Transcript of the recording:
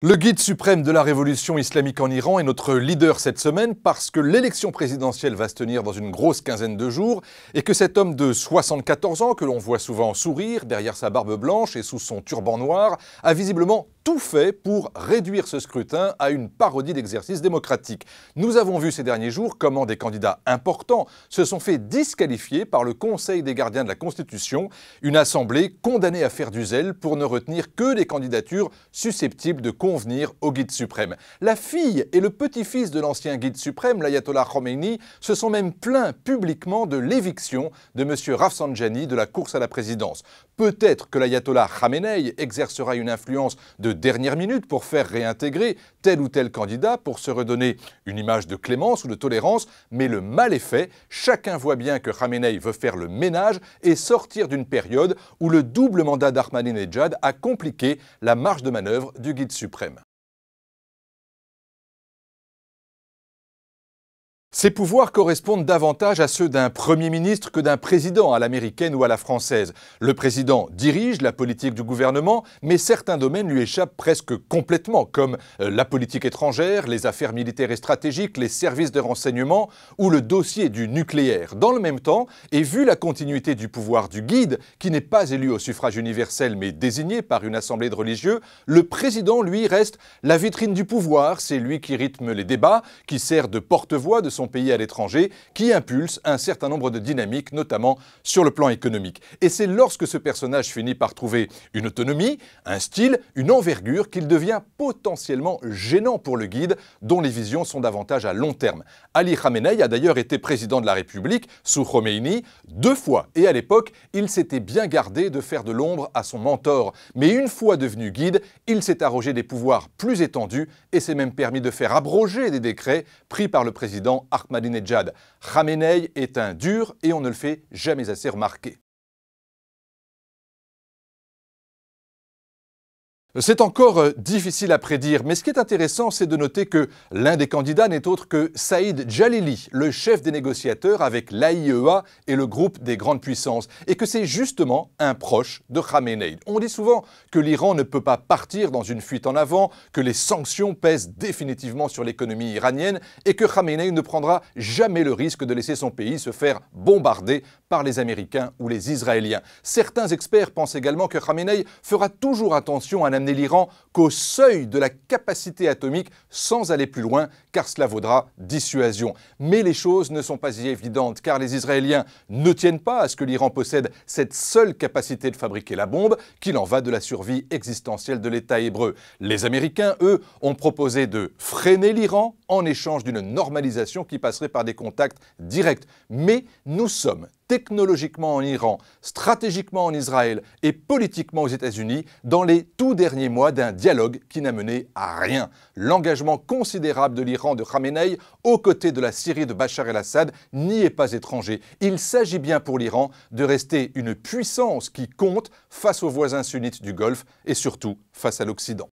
Le guide suprême de la révolution islamique en Iran est notre leader cette semaine parce que l'élection présidentielle va se tenir dans une grosse quinzaine de jours et que cet homme de 74 ans, que l'on voit souvent sourire derrière sa barbe blanche et sous son turban noir, a visiblement tout fait pour réduire ce scrutin à une parodie d'exercice démocratique. Nous avons vu ces derniers jours comment des candidats importants se sont fait disqualifier par le Conseil des gardiens de la Constitution, une assemblée condamnée à faire du zèle pour ne retenir que des candidatures susceptibles de convenir au guide suprême. La fille et le petit-fils de l'ancien guide suprême, l'ayatollah Khomeini, se sont même plaints publiquement de l'éviction de M. Rafsanjani de la course à la présidence. Peut-être que l'ayatollah Khamenei exercera une influence de dernière minute pour faire réintégrer tel ou tel candidat pour se redonner une image de clémence ou de tolérance, mais le mal est fait. Chacun voit bien que Khamenei veut faire le ménage et sortir d'une période où le double mandat d'Ahmadinejad a compliqué la marge de manœuvre du guide suprême. Ces pouvoirs correspondent davantage à ceux d'un Premier ministre que d'un président à l'américaine ou à la française. Le président dirige la politique du gouvernement, mais certains domaines lui échappent presque complètement, comme la politique étrangère, les affaires militaires et stratégiques, les services de renseignement ou le dossier du nucléaire. Dans le même temps, et vu la continuité du pouvoir du guide, qui n'est pas élu au suffrage universel mais désigné par une assemblée de religieux, le président, lui, reste la vitrine du pouvoir. C'est lui qui rythme les débats, qui sert de porte-voix de son pays à l'étranger, qui impulse un certain nombre de dynamiques, notamment sur le plan économique. Et c'est lorsque ce personnage finit par trouver une autonomie, un style, une envergure, qu'il devient potentiellement gênant pour le guide, dont les visions sont davantage à long terme. Ali Khamenei a d'ailleurs été président de la République sous Khomeini 2 fois, et à l'époque, il s'était bien gardé de faire de l'ombre à son mentor. Mais une fois devenu guide, il s'est arrogé des pouvoirs plus étendus et s'est même permis de faire abroger des décrets pris par le président Ahmadinejad. Khamenei est un dur et on ne le fait jamais assez remarquer. C'est encore difficile à prédire, mais ce qui est intéressant, c'est de noter que l'un des candidats n'est autre que Saïd Jalili, le chef des négociateurs avec l'AIEA et le groupe des grandes puissances, et que c'est justement un proche de Khamenei. On dit souvent que l'Iran ne peut pas partir dans une fuite en avant, que les sanctions pèsent définitivement sur l'économie iranienne et que Khamenei ne prendra jamais le risque de laisser son pays se faire bombarder par les Américains ou les Israéliens. Certains experts pensent également que Khamenei fera toujours attention à n'amener l'Iran qu'au seuil de la capacité atomique sans aller plus loin, car cela vaudra dissuasion. Mais les choses ne sont pas si évidentes, car les Israéliens ne tiennent pas à ce que l'Iran possède cette seule capacité de fabriquer la bombe, qu'il en va de la survie existentielle de l'État hébreu. Les Américains, eux, ont proposé de freiner l'Iran en échange d'une normalisation qui passerait par des contacts directs. Mais nous sommes technologiquement en Iran, stratégiquement en Israël et politiquement aux États-Unis dans les tout derniers mois d'un dialogue qui n'a mené à rien. L'engagement considérable de l'Iran de Khamenei aux côtés de la Syrie de Bachar el-Assad n'y est pas étranger. Il s'agit bien pour l'Iran de rester une puissance qui compte face aux voisins sunnites du Golfe et surtout face à l'Occident.